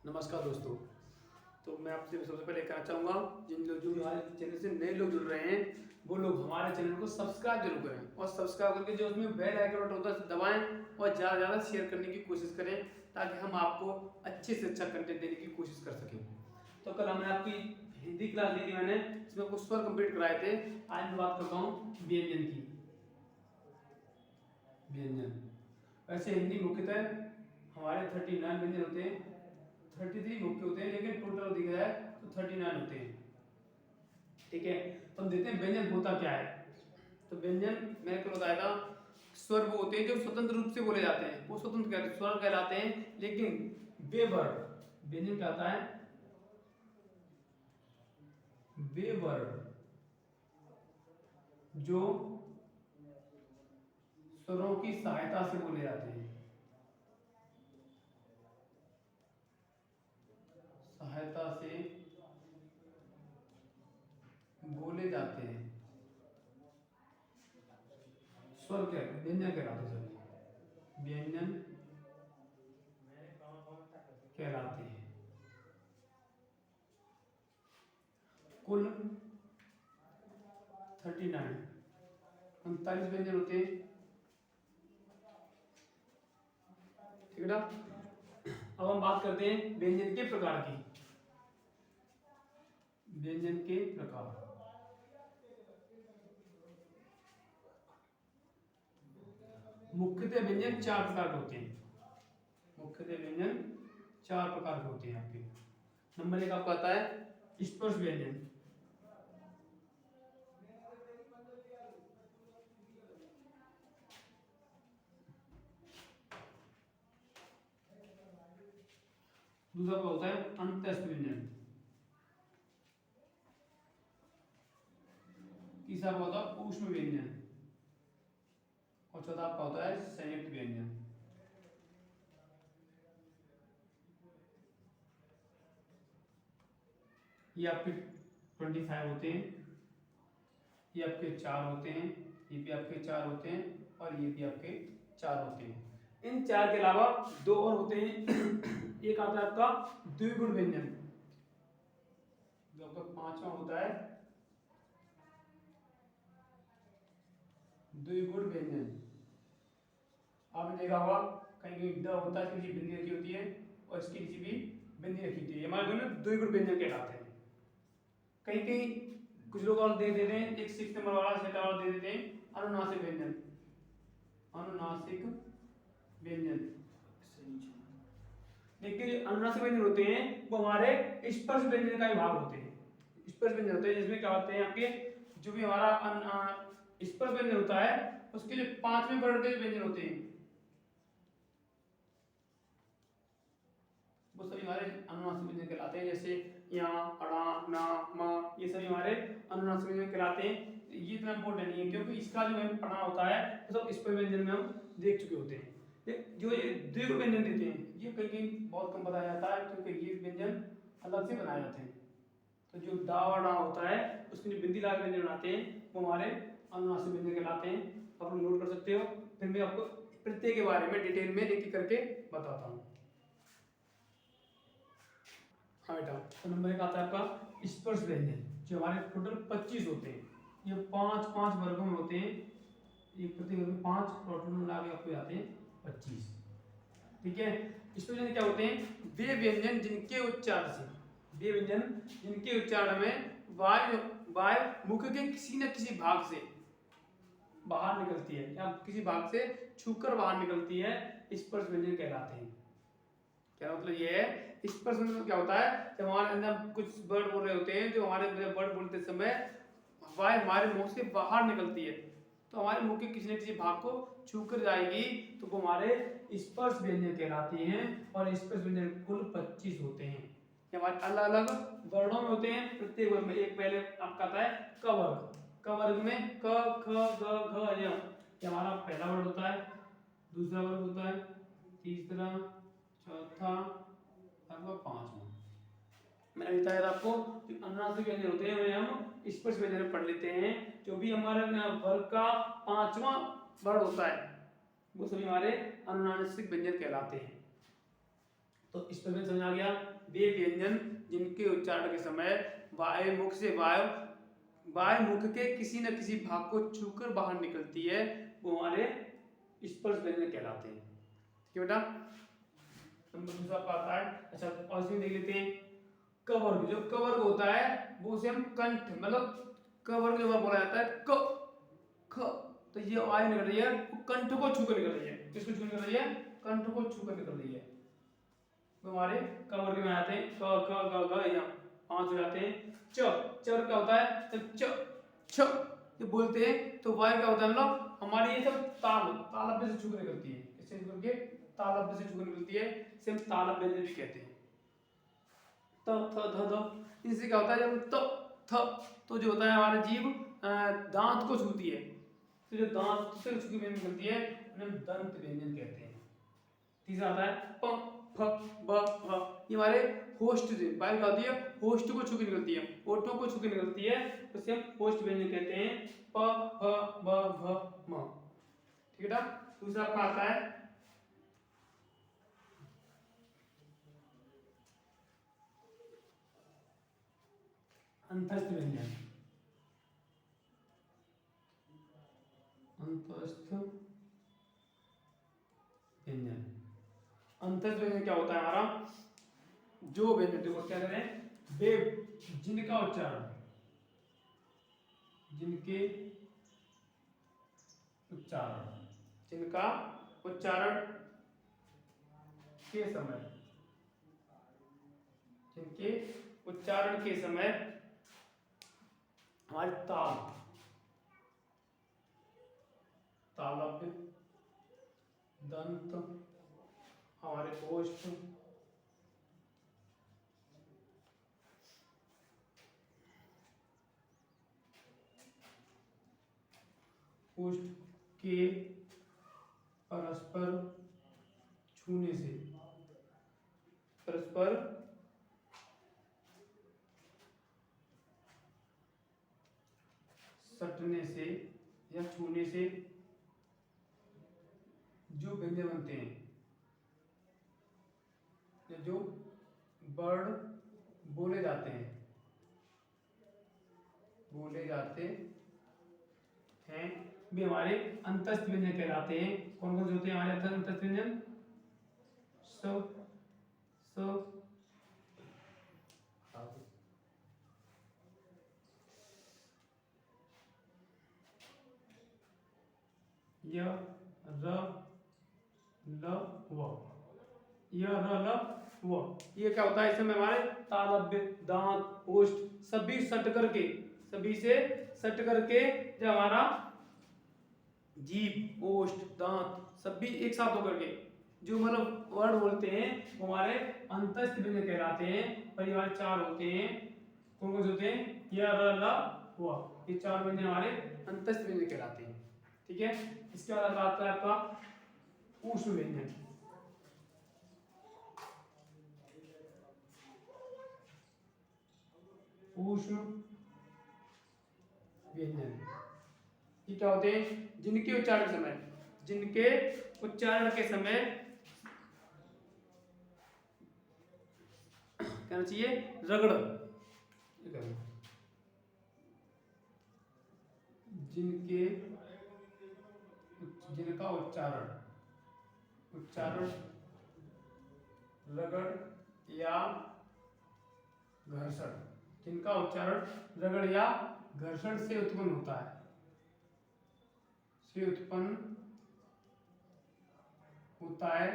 नमस्कार दोस्तों। तो मैं आपसे सबसे पहले कहना चाहूँगा जिन लोग जो हमारे चैनल से नए लोग जुड़ रहे हैं वो लोग हमारे चैनल को सब्सक्राइब जरूर करें और सब्सक्राइब करके जो उसमें बेल आइकन बटन होता है उसे दबाएं और ज़्यादा से ज़्यादा शेयर करने की कोशिश करें ताकि हम आपको अच्छे से अच्छा कंटेंट देने की कोशिश कर सकें। तो कल हमने आपकी हिंदी क्लास ली थी, मैंने इसमें कुछ स्वर कंप्लीट कराए थे। आज मैं बात करता हूँ व्यंजन की। व्यंजन वैसे हिंदी मुख्यतः हमारे 39 व्यंजन होते हैं, 33 मुख्य होते हैं, लेकिन टोटल दिख रहा है तो 39 होते हैं। ठीक है, तो हम देखते हैं व्यंजन होता क्या है। तो व्यंजन मैंने तो बताया था, स्वर वो होते हैं जो स्वतंत्र रूप से बोले जाते हैं, वो स्वतंत्र स्वर कहलाते हैं। लेकिन वे वर्ड व्यंजन क्या होता है, वे वर्ड जो स्वरों की सहायता से बोले जाते हैं, सहायता से बोले जाते हैं, स्वर क्या व्यंजन कहलाते हैं, व्यंजन कहलाते हैं। कुल 39 व्यंजन होते हैं। ठीक है ना। अब हम बात करते हैं व्यंजन के प्रकार की। व्यंजन के प्रकार मुख्यतः व्यंजन 4 प्रकार के होते हैं। मुख्यतः व्यंजन 4 प्रकार के होते हैं आपके। नंबर 1 आपका आता है स्पर्श व्यंजन। दूसरा आपका होता है अंतस्थ व्यंजन। तीसरा आपका होता है ऊष्म व्यंजन और चौथा आपका होता है संयुक्त व्यंजन। ये आपके 25 होते हैं, ये आपके 4 होते हैं, ये भी आपके 4 होते हैं और ये भी आपके 4 होते हैं। इन 4 के अलावा 2 और होते हैं। एक आता है आपका द्विगुण व्यंजन, जो आपका 5वां होता है द्विगुण व्यंजन। आपने देखा होगा कहीं कहीं ड होता है, किसी बिंदी रखी होती है और इसकी नीचे भी बिंदी रखी होती है, हमारे दोनों द्विगुण व्यंजन कहलाते हैं। कहीं कहीं कुछ लोग और दे देते हैं, एक 6 नंबर वाला 6 वाला दे देते हैं अनुनासिक व्यंजन। अनुनासिक व्यंजन, लेकिन जो अनुनासिक व्यंजन होते हैं वो हमारे स्पर्श व्यंजन का ही भाग होते हैं। स्पर्श व्यंजन होते हैं जिसमें क्या होते हैं आपके, जो भी हमारा स्पर्श व्यंजन होता है उसके जो 5वें वर्ण के व्यंजन होते हैं वो सभी हमारे अनुनासिक व्यंजन कहलाते हैं। जैसे या, अड़ा, ना, म, ये सभी हमारे अनुनासिक व्यंजन कहलाते हैं। ये इतना इम्पोर्टेंट नहीं है क्योंकि इसका जो है पढ़ना होता है तो सब स्पर्श व्यंजन में हम देख चुके होते हैं। जो ये द्विगुण व्यंजन देते हैं ये कहीं कहीं बहुत कम बताया जाता है क्योंकि ये व्यंजन अलग से बनाए जाते हैं। तो जो दा और डा होता है उसके जो बिंदी लगा व्यंजन बनाते हैं वो हमारे अनुनासिक व्यंजन कहलाते हैं। आप लोग नोट कर सकते हो, फिर मैं आपको प्रत्येक के बारे में डिटेल में एक एक करके बताता हूँ। हाँ बेटा, तो नंबर 1 आता है आपका स्पर्श व्यंजन, जो हमारे टोटल 25 होते हैं। ये 5 वर्गों में होते हैं, एक प्रति वर्ग में 5, टोटल मिला के आपको आते हैं 25। ठीक है, स्पर्श व्यंजन क्या होते हैं, वे व्यंजन जिनके उच्चारण से, वे व्यंजन जिनके उच्चारण में वायु मुख के किसी न किसी भाग से बाहर निकलती है या किसी भाग से छूकर बाहर निकलती है, स्पर्श व्यंजन कहलाते हैं। क्या मतलब ये है, स्पर्श व्यंजन क्या होता है, जब हमारे अंदर कुछ वर्ड बोल रहे होते हैं, जो हमारे अंदर वर्ड बोलते समय हवाएं हमारे मुंह से बाहर निकलती है तो हमारे मुंह के किसी न किसी भाग को छूकर जाएगी तो वो हमारे स्पर्श व्यंजन कहलाती हैं। और स्पर्श व्यंजन कुल 25 होते हैं। ये हमारे अलग अलग वर्णों में होते हैं। प्रत्येक वर्ग में एक पहले आपका आता है क वर्ग। क वर्ग में क, ख, ग, घ, य, ये हमारा पहला वर्ड होता है। दूसरा वर्ग होता है, तीसरा, चौथा, आपका 5वां। मैंने बताया था आपको अनुनासिक व्यंजन होते हैं हम स्पर्श व्यंजन पढ़ लेते हैं। जो भी हमारे वर्ग का 5वां वर्ड होता है वो सभी हमारे अनुनासिक व्यंजन कहलाते हैं। तो इस पर भी समझ आ गया। वे व्यंजन जिनके उच्चारण के समय वायु मुख से वायु मुख के किसी न किसी भाग को छूकर बाहर निकलती है वो हमारे स्पर्श व्यंजन कहलाते हैं। ठीक है बेटा, नंबर दूसरा आपका आता है। अच्छा और इसमें देख लेते हैं कवर्ग। जो कवर्ग होता है वो उसे हम कंठ मतलब कवर्ग जो बोला जाता है क ख, तो ये आय निकल रही है वो कंठ को छूकर निकल रही है। किसको छू निकल रही है? कंठ को छूकर निकल रही है। तो हमारे कवर्ग में आते हैं क ख ग घ यहाँ 5 हो जाते हैं। च चर क्या होता है? तो च छ ये बोलते हैं तो वाय क्या होता है मतलब हमारी ये सब तालव्य से छूकर निकलती है। इससे छूकर के तालव्य से छूकर निकलती है, इसे हम तालव्य व्यंजन भी कहते हैं। त थ ध ध इससे क्या होता है जब त थ तो जो होता है हमारा जीव दांत को छूती है, तो जो दांत से छू के व्यंजन निकलती है उन्हें हम दंत व्यंजन कहते हैं। तीसरा आता है प फ ब भ, ये हमारे होस्ट से वायु क्या होती है होस्ट को छू के निकलती है, ओठों को छू के निकलती है, तो इसे हम होस्ट व्यंजन कहते हैं प फ ब भ म। ठीक है ना। दूसरा आपका आता है अंतस्थ व्यंजन। अंतस्थ व्यंजन, अंतस्थ व्यंजन क्या होता है हमारा? जो व्यंजन देखो क्या करें वे जिनका उच्चारण जिनके उच्चारण जिनके उच्चारण के समय हमारे तालव्य दंत हमारे ओष्ठ के परस्पर छूने से परस्पर सटने से या छूने से जो व्यंजन बनते हैं या जो वर्ड बोले जाते हैं भी हमारे अंतस्थ व्यंजन कहलाते हैं। कौन कौन से होते हैं हमारे अंतस्थ व्यंजन? स स य र ल व, य र ल व। ये क्या होता है इसमें हमारे तालव्य दांत ओष्ठ सभी सट करके जब हमारा जीभ ओष्ठ दांत सभी एक साथ होकर के जो मतलब वर्ड बोलते हैं वो हमारे अंतस्थ व्यंजन कहलाते हैं। और ये हमारे 4 होते हैं। कौन कौन से होते हैं? य र ल व, ये 4 व्यंजन हमारे अंतस्थ व्यंजन कहलाते हैं। ठीक है। इसके बाद आता है आपका ऊष्म व्यंजन। ऊष्म व्यंजन ये क्या होते हैं? जिनके उच्चारण के समय कहना चाहिए रगड़, जिनका उच्चारण रगड़ या घर्षण, जिनका उच्चारण रगड़ या घर्षण से उत्पन्न होता है,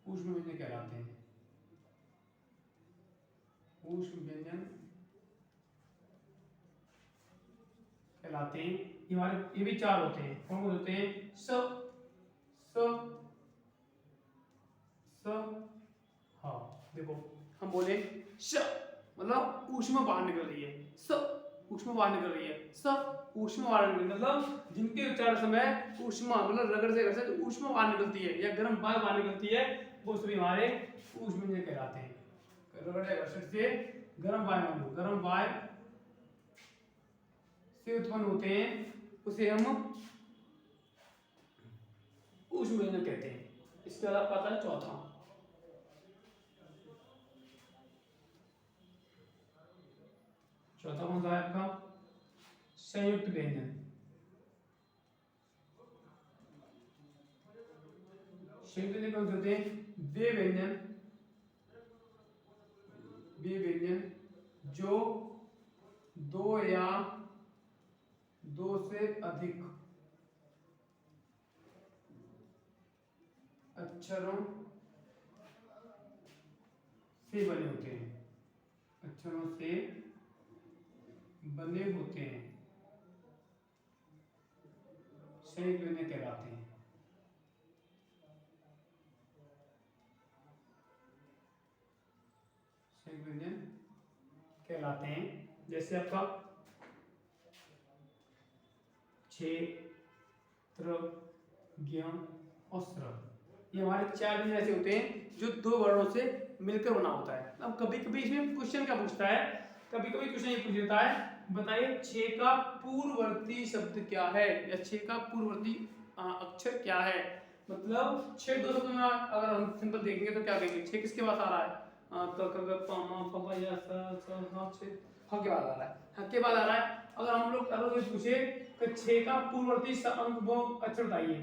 ऊष्म व्यंजन कहलाते हैं। ऊष्म व्यंजन कहलाते हैं। ये भी 4 होते हैं। कौन कौन होते हैं? स हाँ देखो हम बोले श मतलब ऊष्मा बाहर निकल रही है, स ऊष्मा बाहर निकल रही है, स ऊष्मा बाहर निकल रही है, मतलब जिनके उच्चारण समय ऊष्मा मतलब रगड़ से घर्षण से ऊष्मा बाहर निकलती है या गर्म वायु बाहर निकलती है वो सभी हमारे ऊष्म व्यंजन कहलाते हैं। रगड़ या घर्षण से गर्म वायु से उत्पन्न होते हैं उसे हम ऊष्म व्यंजन कहते हैं। इसके बाद आता है चौथा चौथा कौन सा है आपका? संयुक्त व्यंजन। संयुक्त व्यंजन कौन से होते हैं? वे व्यंजन जो दो या दो से अधिक अक्षरों से बने होते हैं, अक्षरों से बने होते हैं, संयुक्त व्यंजन कहलाते हैं। संयुक्त व्यंजन कहलाते हैं। जैसे आपका क्षेत्र, ज्ञ और स्र, ये हमारे चार व्यंजन ऐसे होते हैं जो दो वर्णों से मिलकर बना होता है। अब कभी कभी इसमें क्वेश्चन क्या पूछता है, कभी कभी क्वेश्चन ये पूछ देता है, बताइए छे का पूर्ववर्ती शब्द क्या है, या छे का पूर्ववर्ती अक्षर क्या है। मतलब छे दो शब्द में अगर हम सिंपल देखेंगे तो क्या कहेंगे, छे किसके पास आ रहा है? क ख ग प म फ ब य स स ह छे ह के बाद आ रहा है, ह के बाद आ रहा है। अगर हम लोग अगर ये पूछे कि छे का पूर्ववर्ती अंक वो अक्षर बताइए,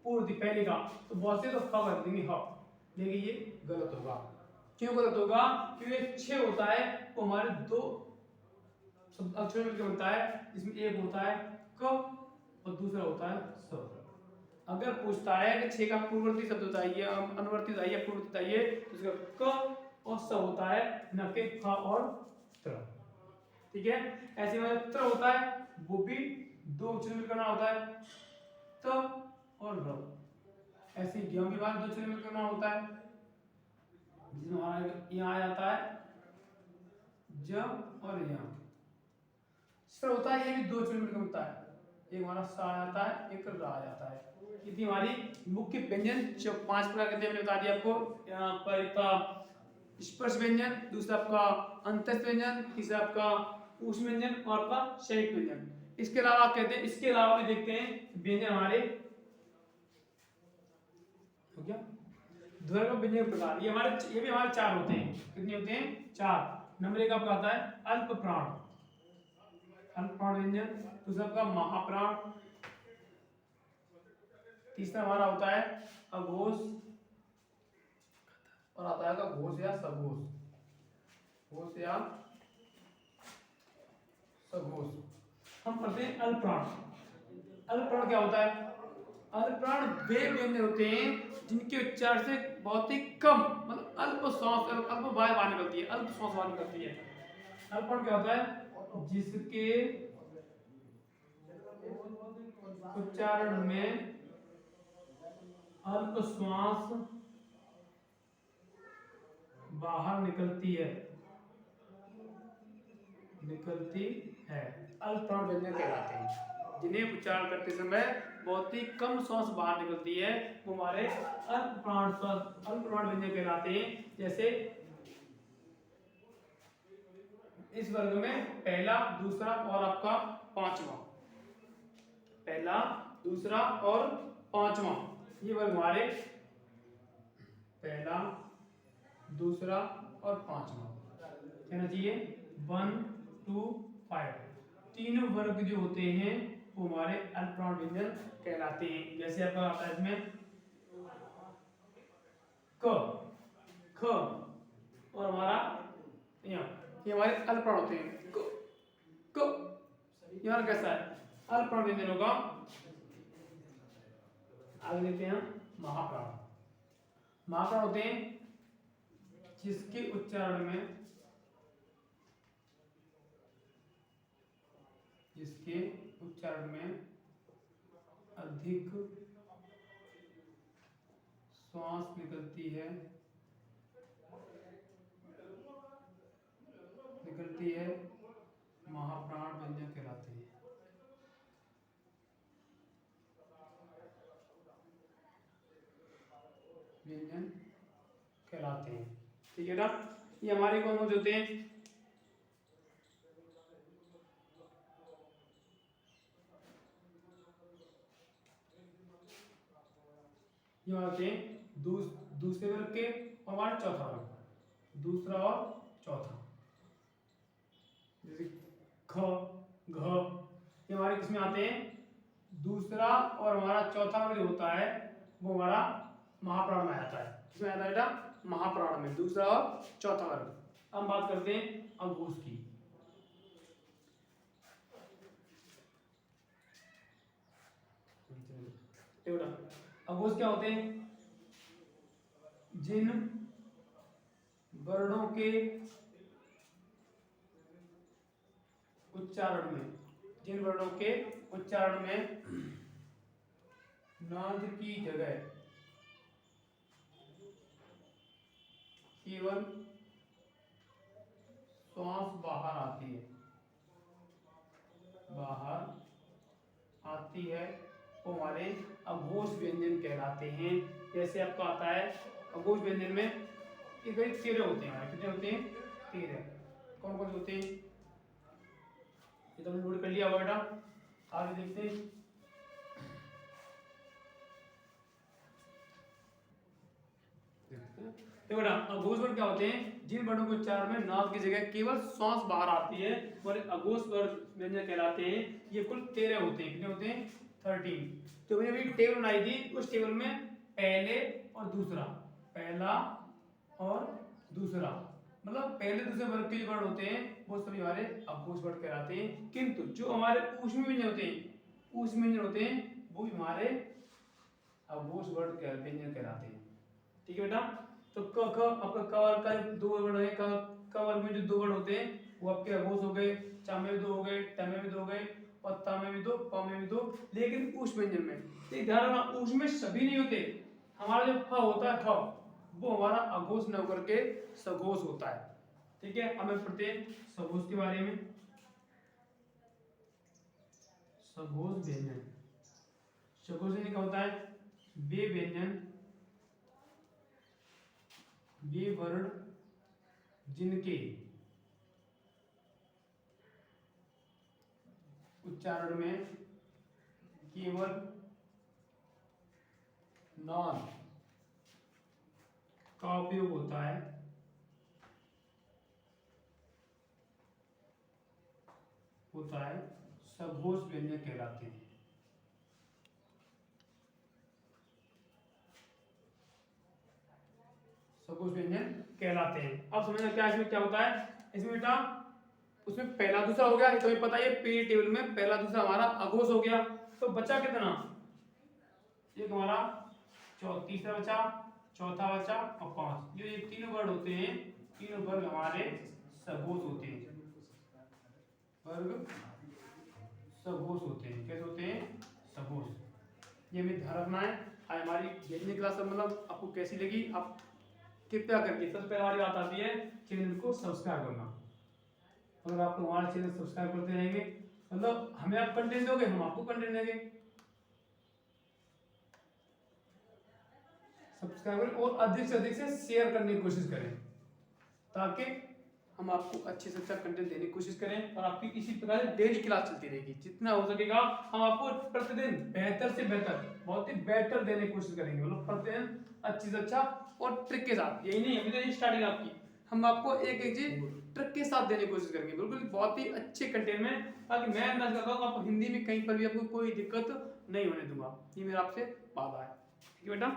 पूर्ववर्ती पहले का, तो बहुत से तो फ कर देंगे ह, लेकिन ये गलत होगा। क्यों गलत होगा? क्योंकि छे होता है वो हमारे दो अक्षरों मिलकर बनता है, जिसमें एक होता है क और दूसरा होता है स। अगर पूछता है कि छे का पूर्ववर्ती शब्द बताइए, अनुवर्ती बताइए, पूर्ववर्ती बताइए, तो उसका क और स होता है, न कि ख और त्र। ठीक है, ऐसे में त्र होता है वो भी दो अक्षर मिलकर बना होता है, त और र। ऐसे ज्ञ भी बात दो अक्षर मिलकर बना होता है, जिसमें हमारा यहाँ आ जाता है ज और य। स्र होता है, ये भी दो अक्षर मिलकर बनता है, एक हमारा सा आ जाता है, एक रा आ जाता है। ये थी हमारी मुख्य व्यंजन, जो 5 प्रकार के थे मैंने बता दिया आपको। यहाँ पर था स्पर्श व्यंजन, दूसरा आपका अंतस्थ व्यंजन, तीसरा आपका ऊष्म व्यंजन और आपका संयुक्त व्यंजन। इसके अलावा कहते हैं, इसके अलावा भी देखते हैं व्यंजन हमारे हो गया ध्वनि व्यंजन प्रकार। ये भी हमारे चार होते हैं। कितने होते हैं? चार। नंबर एक आपका आता है अल्प प्राण, अल्प प्राण व्यंजन। दूसरा आपका महाप्राण, तीसरा हमारा होता है अघोष, और आता है घोष या सघोष, घोष या सघोष। हम पढ़ते हैं अल्पप्राण। अल्पप्राण क्या होता है? अल्पप्राण वे व्यंजन होते हैं जिनके उच्चारण से बहुत ही कम, मतलब अल्प श्वास, अल्प वायु बाहर निकलती है, अल्प श्वास बाहर निकलती है। अल्पप्राण क्या होता है? जिसके उच्चारण में अल्प श्वास बाहर निकलती है, अल्पप्राण व्यंजन कहलाते हैं। जिन्हें उच्चारण करते समय बहुत ही कम श्वास बाहर निकलती है, वो हमारे अल्पप्राण व्यंजन कहलाते हैं। जैसे इस वर्ग में पहला, दूसरा और आपका पांचवा, पहला, दूसरा और पांचवा, ये वर्ग हमारे पहला, दूसरा और पांचवा कहना चाहिए 1 2 5। तीनों वर्ग जो होते हैं वो हमारे अल्पप्राण व्यंजन कहलाते हैं। जैसे आपका आता है इसमें क, ख और हमारा यहाँ, ये हमारे अल्पप्राण होते हैं। क यहाँ कैसा है? अल्पप्राण व्यंजन होगा। आगे लेते हैं महाप्राण। महाप्राण होते हैं जिसके उच्चारण में अधिक श्वास निकलती है, महाप्राण व्यंजन कहलाते हैं। व्यंजन कहलाते हैं। ठीक है ना, ये हमारे कौन कौन से होते हैं? ये होते हैं दूसरे वर्ग के और हमारे चौथा वर्ग, दूसरा और चौथा। जैसे ख, घ, ये हमारे किसमें आते हैं? दूसरा और हमारा चौथा वर्ग जो होता है वो हमारा महाप्राण में आता है। किसमें आता है बेटा? महाप्राण में, दूसरा और चौथा वर्ग। अब बात करते हैं अघोष की। अघोष क्या होते हैं? जिन वर्णों के उच्चारण में, जिन वर्णों के उच्चारण में नाद की जगह केवल श्वास बाहर आती है, बाहर आती है, वो हमारे अघोष व्यंजन कहलाते हैं। जैसे आपको आता है अघोष व्यंजन में ये 13 होते हैं हमारे। कितने होते हैं? 13। कौन कौन से होते हैं? ये तो हमने नोट कर लिया होगा बेटा। आगे देखते हैं। तो बेटा अघोष वर्ण क्या होते हैं? जिन वर्णों के उच्चारण में नाद की जगह केवल श्वास बाहर आती है, वो अघोष वर्ण व्यंजन कहलाते हैं। ये कुल 13 होते हैं। कितने होते हैं? 13। तो मैंने अभी टेबल बनाई थी, उस टेबल में पहले और दूसरा, पहला और दूसरा, मतलब पहले दूसरे वर्ग के जो वर्ण होते हैं वो सभी हमारे अघोष वर्ण कहलाते हैं। किंतु जो हमारे ऊष्मी व्यंजन होते हैं, ऊष्मी व्यंजन होते हैं वो भी हमारे अघोष वर्ण व्यंजन कहलाते हैं। ठीक है बेटा। तो क ख आपका क वर्ग का दो वर्ण है। क वर्ग में जो दो वर्ण होते हैं वो आपके अघोष हो गए। च में भी दो हो गए, ट में भी दो हो गए, और त में भी दो, प में भी दो। लेकिन ऊष्म व्यंजन में ध्यान रखना, ऊष्म में सभी नहीं होते। हमारा जो फ होता है, फ वो हमारा अघोष न होकर के सघोष होता है। ठीक है। अब मैं पढ़ते हैं सघोष के बारे में। सघोष व्यंजन, सघोष व्यंजन क्या होता है? वे व्यंजन, वे वर्ण जिनके उच्चारण में केवल नाद का उपयोग होता है, सघोष व्यंजन कहलाते हैं। सघोष व्यंजन कहलाते हैं। अब समझना क्या इसमें क्या होता है? इसमें बेटा उसमें पहला दूसरा हो गया, तो ये पता है पीरियड टेबल में पहला दूसरा हमारा अघोष हो गया। तो बचा कितना? एक हमारा तीसरा बचा, चौथा बचा और 5। जो ये तीनों वर्ड होते हैं, तीनों वर्ग हमारे सघोष होते हैं। वर्ग सघोष होते हैं। कैसे होते हैं? सघोष। ये हमें ध्यान रखना है। आज हमारी व्यंजन क्लास मतलब आपको कैसी लगी? आप कृपया करके, सबसे पहले हमारी बात आती है चैनल को सब्सक्राइब करना। अगर आप हमारा चैनल सब्सक्राइब करते रहेंगे, मतलब हमें आप कंटेंट दोगे, हम आपको कंटेंट देंगे। सब्सक्राइब करें और अधिक से अधिक से शेयर करने की कोशिश करें, ताकि हम आपको अच्छे से अच्छा कंटेंट देने की कोशिश करें। और आपकी इसी प्रकार से डेली क्लास चलती रहेगी। जितना हो सकेगा हम आपको प्रतिदिन बेहतर से बेहतर, बहुत ही बेटर देने की कोशिश करेंगे। मतलब प्रतिदिन अच्छे से अच्छा और ट्रिक के साथ। यही नहीं, अभी तो स्टार्टिंग आपकी, हम आपको एक एक चीज ट्रिक के साथ देने की कोशिश करेंगे, बिल्कुल बहुत ही अच्छे कंटेंट में, ताकि मैं अंदाज करता हूँ आप हिंदी में कहीं पर भी आपको कोई दिक्कत नहीं होने दूंगा। ये मेरा आपसे वादा है। ठीक है बेटा।